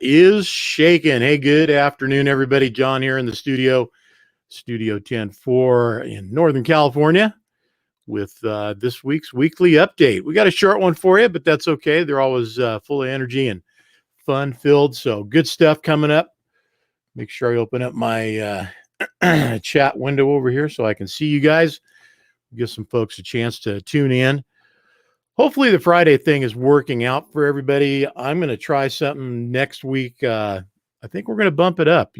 is shaking. Hey, good afternoon, everybody. John here in the studio, Studio 10-4 in Northern California with this week's weekly update. We got a short one for you, but that's okay. They're always full of energy and fun-filled, so good stuff coming up. Make sure I open up my chat window over here so I can see you guys. Give some folks a chance to tune in. Hopefully the Friday thing is working out for everybody. I'm going to try something next week. I think we're going to bump it up,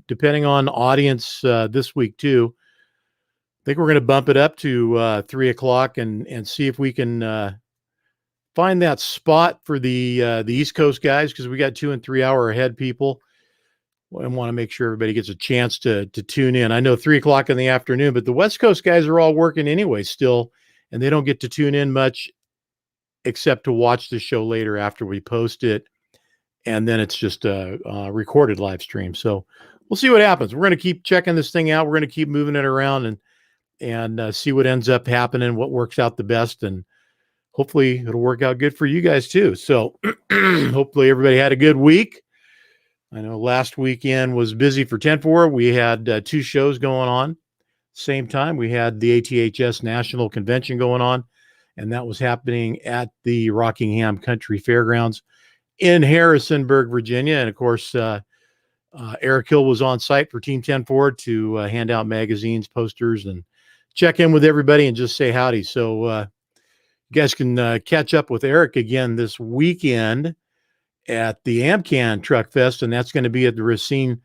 depending on audience this week too. I think we're going to bump it up to 3 o'clock and see if we can find that spot for the East Coast guys, because we got 2 and 3 hour ahead people. I want to make sure everybody gets a chance to tune in. I know 3 o'clock in the afternoon, but the West Coast guys are all working anyway still, and they don't get to tune in much except to watch the show later after we post it. And then it's just a recorded live stream. So we'll see what happens. We're going to keep checking this thing out. We're going to keep moving it around and see what ends up happening, what works out the best. And hopefully it'll work out good for you guys too. So hopefully everybody had a good week. I know last weekend was busy for 10-4. We had 2 shows going on. Same time, we had the ATHS National Convention going on, and that was happening at the Rockingham Country Fairgrounds in Harrisonburg, Virginia. And of course, Eric Hill was on site for Team 10-4 to hand out magazines, posters, and check in with everybody and just say howdy. So you guys can catch up with Eric again this weekend at the AmCan Truck Fest, and that's going to be at the Racine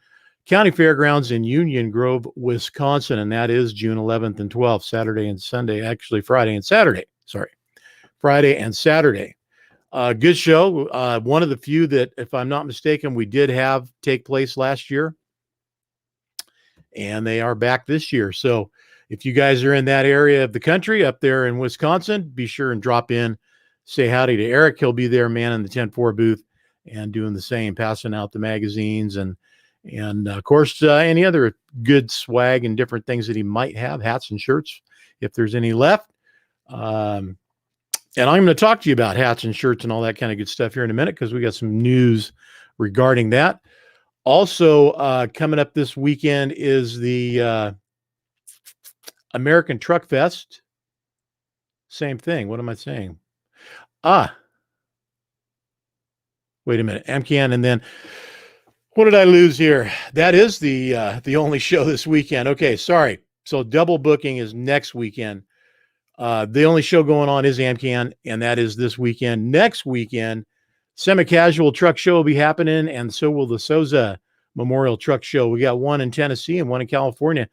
County Fairgrounds in Union Grove, Wisconsin, and that is June 11th and 12th, Saturday and Sunday, actually Friday and Saturday. Friday and Saturday. Good show. One of the few that, if I'm not mistaken, we did have take place last year, and they are back this year. So if you guys are in that area of the country up there in Wisconsin, be sure and drop in, say howdy to Eric. He'll be there, man, in the 10-4 booth and doing the same, passing out the magazines and of course, any other good swag and different things that he might have, hats and shirts, if there's any left. And I'm going to talk to you about hats and shirts and all that kind of good stuff here in a minute, because we got some news regarding that. Also, coming up this weekend is the American Truck Fest. Same thing. What am I saying? Wait a minute. AmCan, and then what did I lose here? That is the only show this weekend. Okay, sorry. So double booking is next weekend. The only show going on is AmCan, and that is this weekend. Next weekend, Semi-Casual Truck Show will be happening, and so will the Souza Memorial Truck Show. We got one in Tennessee and one in California,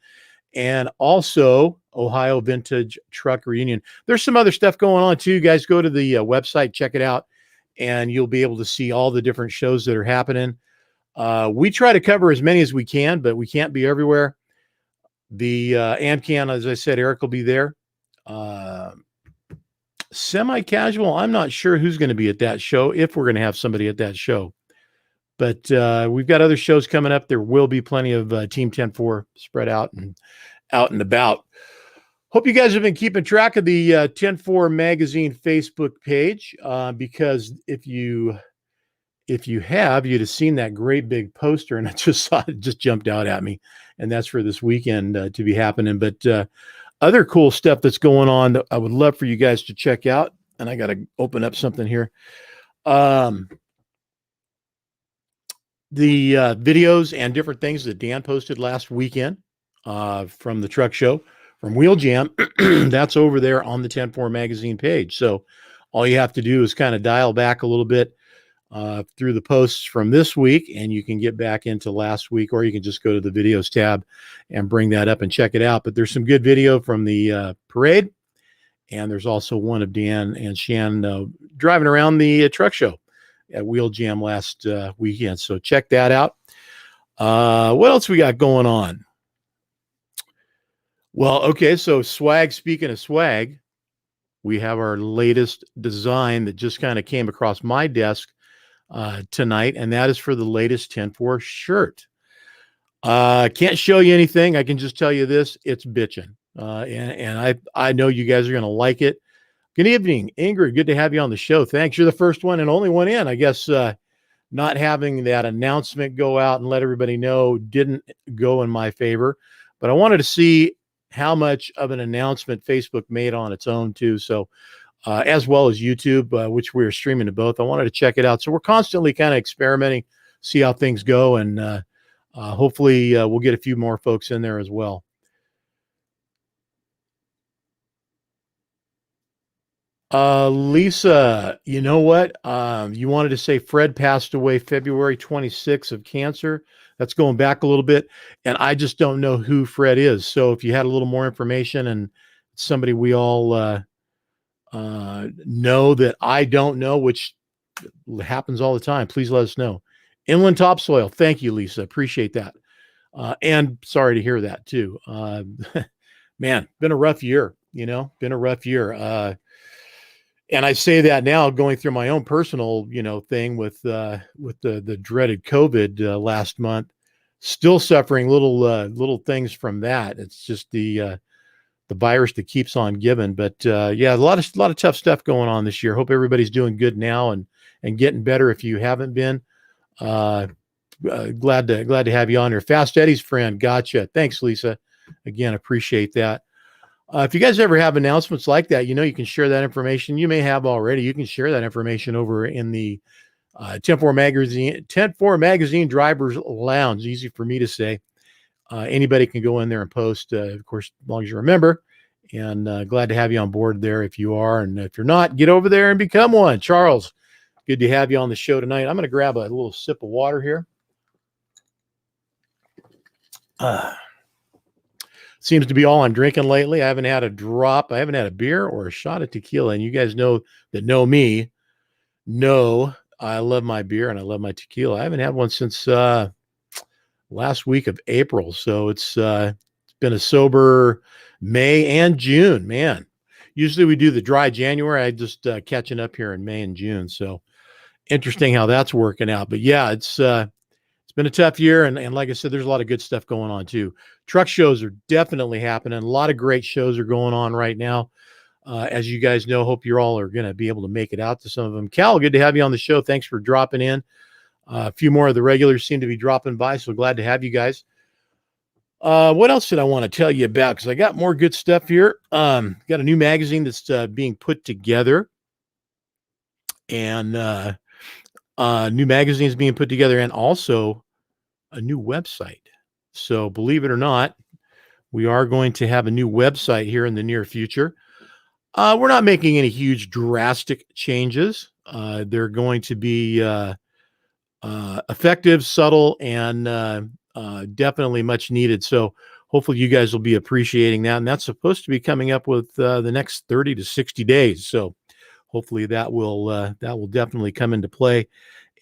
and also Ohio Vintage Truck Reunion. There's some other stuff going on too. You guys go to the website, check it out, and you'll be able to see all the different shows that are happening. We try to cover as many as we can, but we can't be everywhere. The AmCan, as I said, Eric will be there. Semi-Casual, I'm not sure who's going to be at that show, if we're going to have somebody at that show. But we've got other shows coming up. There will be plenty of Team 10-4 spread out and about. Hope you guys have been keeping track of the 10-4 magazine Facebook page, because if you have, you'd have seen that great big poster, and I just saw it, just jumped out at me, and that's for this weekend to be happening. But other cool stuff that's going on that I would love for you guys to check out, and I got to open up something here. The videos and different things that Dan posted last weekend from the truck show, from Wheel Jam, that's over there on the 10-4 magazine page. So all you have to do is kind of dial back a little bit through the posts from this week, and you can get back into last week, or you can just go to the videos tab and bring that up and check it out. But there's some good video from the parade, and there's also one of Dan and Shan driving around the truck show at Wheel Jam last weekend. So check that out. What else we got going on? Well, okay, so swag, speaking of swag, we have our latest design that just kind of came across my desk tonight, and that is for the latest 10-4 shirt. Can't show you anything. I can just tell you this: it's bitching. And I know you guys are going to like it. Good evening, Ingrid. Good to have you on the show. Thanks. You're the first one and only one in. I guess not having that announcement go out and let everybody know didn't go in my favor. But I wanted to see how much of an announcement Facebook made on its own too. So as well as YouTube, which we are streaming to both. I wanted to check it out. So we're constantly kind of experimenting, see how things go, and hopefully we'll get a few more folks in there as well. Lisa, you know what? You wanted to say Fred passed away February 26th of cancer. That's going back a little bit. And I just don't know who Fred is. So if you had a little more information and somebody we all know that I don't know, which happens all the time, please let us know. Inland Topsoil. Thank you, Lisa. Appreciate that. And sorry to hear that too. Man, been a rough year, been a rough year. And I say that now going through my own personal, thing with the dreaded COVID last month, still suffering little things from that. It's just the virus that keeps on giving. But yeah, a lot of tough stuff going on this year. Hope everybody's doing good now and getting better if you haven't been. Glad to have you on here. Fast Eddie's friend. Gotcha. Thanks, Lisa. Again, appreciate that. If you guys ever have announcements like that, you can share that information. You may have already. You can share that information over in the 10-4 Magazine Drivers Lounge. Easy for me to say. Anybody can go in there and post, of course, as long as you remember. And glad to have you on board there if you are. And if you're not, get over there and become one. Charles, good to have you on the show tonight. I'm going to grab a little sip of water here. Seems to be all I'm drinking lately. I haven't had a drop. I haven't had a beer or a shot of tequila. And you guys know me. Know I love my beer and I love my tequila. I haven't had one since last week of April. So it's been a sober May and June, man. Usually we do the dry January. I just catching up here in May and June. So interesting how that's working out. But yeah, it's been a tough year. And like I said, there's a lot of good stuff going on too. Truck shows are definitely happening. A lot of great shows are going on right now. As you guys know, hope you all are going to be able to make it out to some of them. Cal, good to have you on the show. Thanks for dropping in. A few more of the regulars seem to be dropping by, so glad to have you guys. What else did I want to tell you about? Because I got more good stuff here. Got a new magazine that's being put together. And new magazines being put together and also a new website. So believe it or not, we are going to have a new website here in the near future. We're not making any huge drastic changes. They're going to be effective, subtle, and definitely much needed. So hopefully you guys will be appreciating that. And that's supposed to be coming up with the next 30 to 60 days. So hopefully that will definitely come into play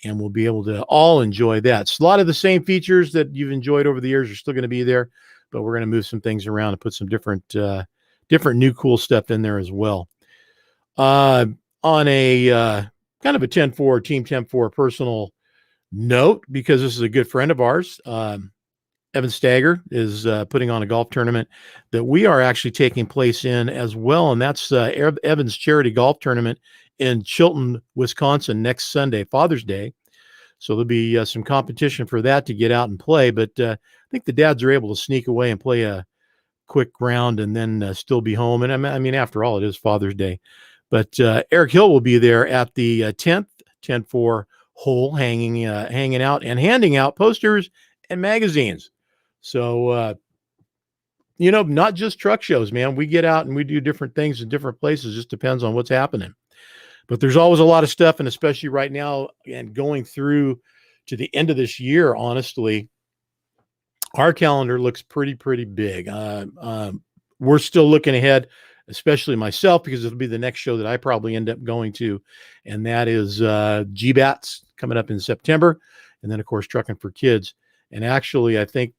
and we'll be able to all enjoy that. So a lot of the same features that you've enjoyed over the years are still going to be there, but we're going to move some things around and put some different new cool stuff in there as well. On a kind of a 10-4 Team 10-4 personal note, because this is a good friend of ours, Evan Stagger is putting on a golf tournament that we are actually taking place in as well. And that's Evan's charity golf tournament in Chilton, Wisconsin next Sunday, Father's Day. So there'll be some competition for that to get out and play. But I think the dads are able to sneak away and play a quick round and then still be home. And I mean, after all, it is Father's Day. But Eric Hill will be there at the 10th 10-4 hole, hanging out and handing out posters and magazines. So, not just truck shows, man. We get out and we do different things in different places. Just depends on what's happening. But there's always a lot of stuff, and especially right now and going through to the end of this year, honestly, our calendar looks pretty big. We're still looking ahead, especially myself, because it'll be the next show that I probably end up going to, and that is GBATS coming up in September, and then, of course, Trucking for Kids. And actually, I think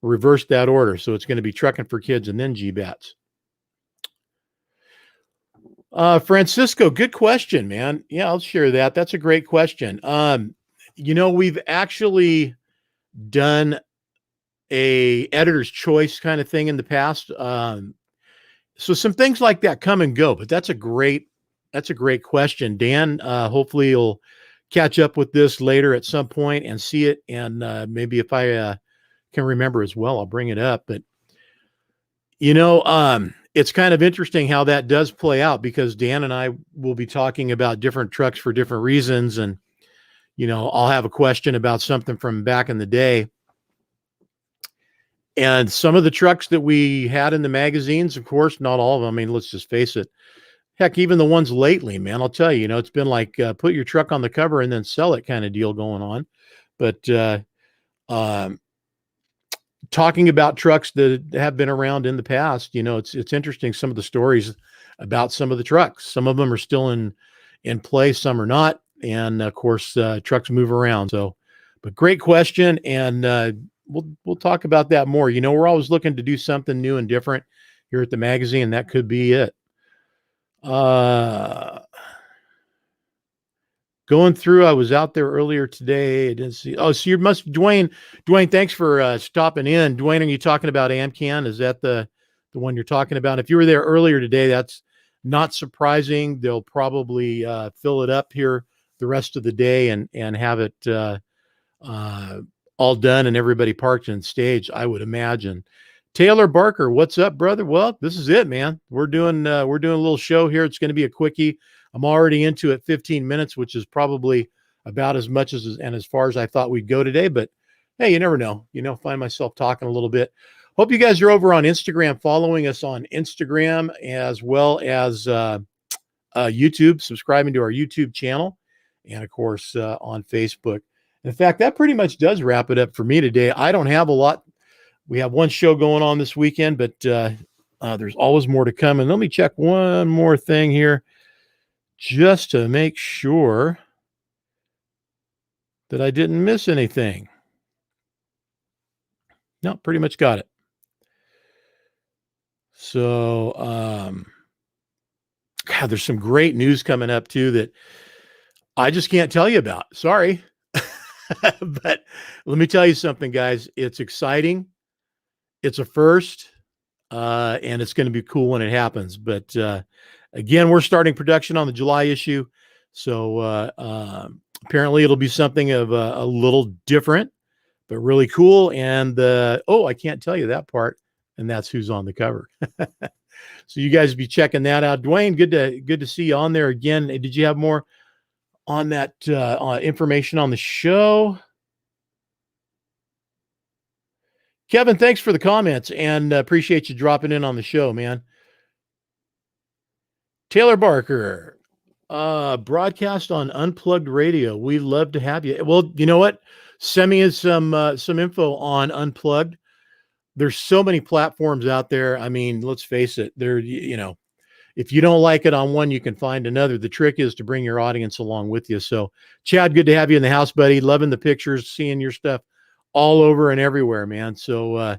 reverse that order. So it's going to be Trucking for Kids and then GBATS. Francisco, good question, man. Yeah, I'll share that. That's a great question. We've actually done a editor's choice kind of thing in the past. So some things like that come and go, but that's a great question. Dan, hopefully you'll catch up with this later at some point and see it. And maybe if I can remember as well, I'll bring it up. But, it's kind of interesting how that does play out, because Dan and I will be talking about different trucks for different reasons. And, I'll have a question about something from back in the day. And some of the trucks that we had in the magazines, of course, not all of them. I mean, let's just face it. Heck, even the ones lately, man, I'll tell you, it's been like put your truck on the cover and then sell it kind of deal going on. But talking about trucks that have been around in the past, it's interesting, some of the stories about some of the trucks. Some of them are still in play, some are not. And of course, trucks move around. So, but great question. And we'll talk about that more. We're always looking to do something new and different here at the magazine. That could be it. Going through, I was out there earlier today. I didn't see. Oh, so you must, Dwayne, thanks for stopping in. Dwayne, are you talking about Amcan? Is that the one you're talking about? If you were there earlier today, that's not surprising. They'll probably fill it up here the rest of the day and have it all done and everybody parked and staged, I would imagine. Taylor Barker, what's up, brother? Well, this is it, man. We're doing a little show here. It's going to be a quickie. I'm already into it 15 minutes, which is probably about as much as far as I thought we'd go today. But hey, you never know. Find myself talking a little bit. Hope you guys are over on Instagram, following us on Instagram, as well as YouTube, subscribing to our YouTube channel, and of course on Facebook. In fact, that pretty much does wrap it up for me today. I don't have a lot. We have one show going on this weekend, but there's always more to come. And let me check one more thing here just to make sure that I didn't miss anything. No, pretty much got it. So, God, there's some great news coming up too that I just can't tell you about. Sorry. But let me tell you something, guys. It's exciting. It's a first, and it's going to be cool when it happens. But again, we're starting production on the July issue. So apparently it'll be something of a little different, but really cool. And I can't tell you that part. And that's who's on the cover. So you guys be checking that out. Dwayne, good to see you on there again. Did you have more on that information on the show? Kevin, thanks for the comments and appreciate you dropping in on the show, man. Taylor Barker, broadcast on Unplugged Radio. We love to have you. Well, you know what? Send me some info on Unplugged. There's so many platforms out there. I mean, let's face it. If you don't like it on one, you can find another. The trick is to bring your audience along with you. So, Chad, good to have you in the house, buddy. Loving the pictures, seeing your stuff all over and everywhere, man. So,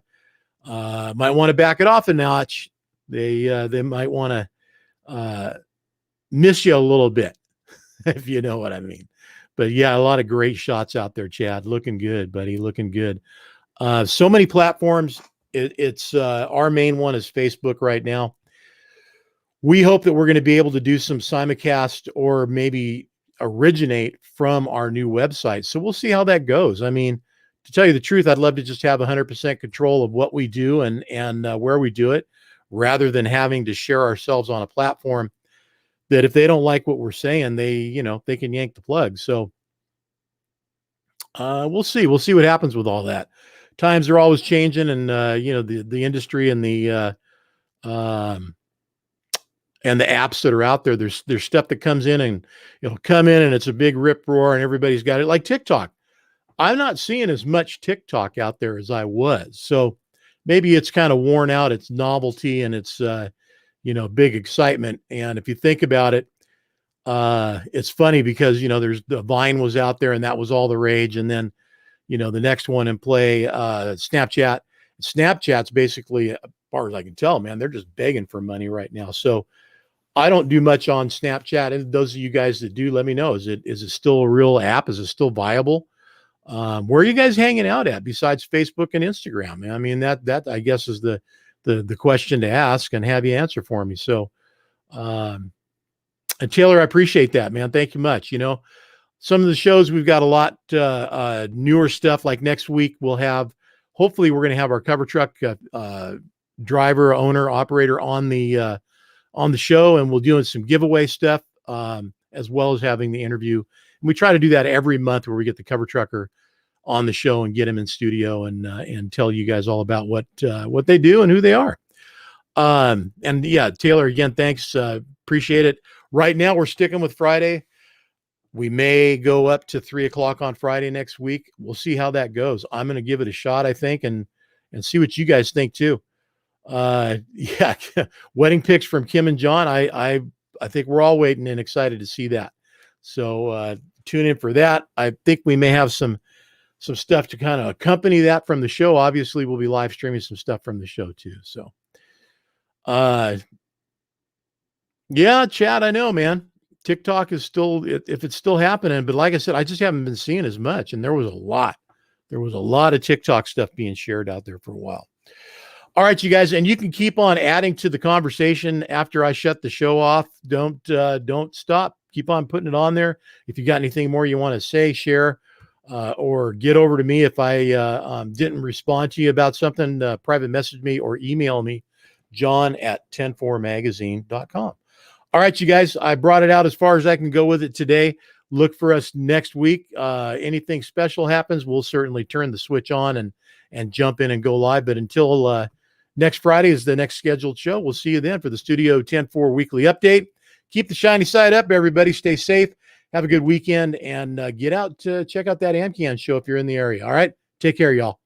might want to back it off a notch. They might want to miss you a little bit, if you know what I mean. But yeah, a lot of great shots out there, Chad. Looking good, buddy. Looking good. So many platforms. It's our main one is Facebook right now. We hope that we're going to be able to do some simulcast or maybe originate from our new website. So we'll see how that goes. I mean, to tell you the truth, I'd love to just have 100% control of what we do and where we do it, rather than having to share ourselves on a platform that if they don't like what we're saying, they can yank the plug. So we'll see. We'll see what happens with all that. Times are always changing, and the industry and the apps that are out there. There's stuff that comes in and it'll come in and it's a big rip roar and everybody's got it, like TikTok. I'm not seeing as much TikTok out there as I was. So maybe it's kind of worn out, its novelty and its big excitement. And if you think about it, it's funny because there's the Vine was out there and that was all the rage. And then the next one in play, Snapchat. Snapchat's basically, as far as I can tell, man, they're just begging for money right now. So I don't do much on Snapchat. And those of you guys that do, let me know. Is it still a real app? Is it still viable? Where are you guys hanging out at besides Facebook and Instagram? I mean, that I guess is the question to ask and have you answer for me. So, and Taylor, I appreciate that, man. Thank you much. some of the shows, we've got a lot newer stuff. Like next week, hopefully we're going to have our cover truck driver, owner, operator on the show, and we'll doing some giveaway stuff, as well as having the interview. And we try to do that every month where we get the cover trucker on the show and get him in studio and tell you guys all about what they do and who they are. And yeah, Taylor, again, thanks. Appreciate it. Right now we're sticking with Friday. We may go up to 3:00 on Friday next week. We'll see how that goes. I'm going to give it a shot, I think, and see what you guys think too. Yeah, wedding pics from Kim and John. I think we're all waiting and excited to see that. So tune in for that. I think we may have some stuff to kind of accompany that from the show. Obviously, we'll be live streaming some stuff from the show too. So, yeah, Chad, I know, man. TikTok is still, if it's still happening, but like I said, I just haven't been seeing as much. And there was a lot of TikTok stuff being shared out there for a while. All right, you guys, and you can keep on adding to the conversation after I shut the show off. Don't stop. Keep on putting it on there. If you got anything more you want to say, share, or get over to me if I didn't respond to you about something. Private message me or email me, john@10-4magazine.com. All right, you guys, I brought it out as far as I can go with it today. Look for us next week. Anything special happens, we'll certainly turn the switch on and jump in and go live. But until next Friday is the next scheduled show. We'll see you then for the Studio 10-4 weekly update. Keep the shiny side up, everybody. Stay safe. Have a good weekend, and get out to check out that AmCAN show if you're in the area. All right, take care, y'all.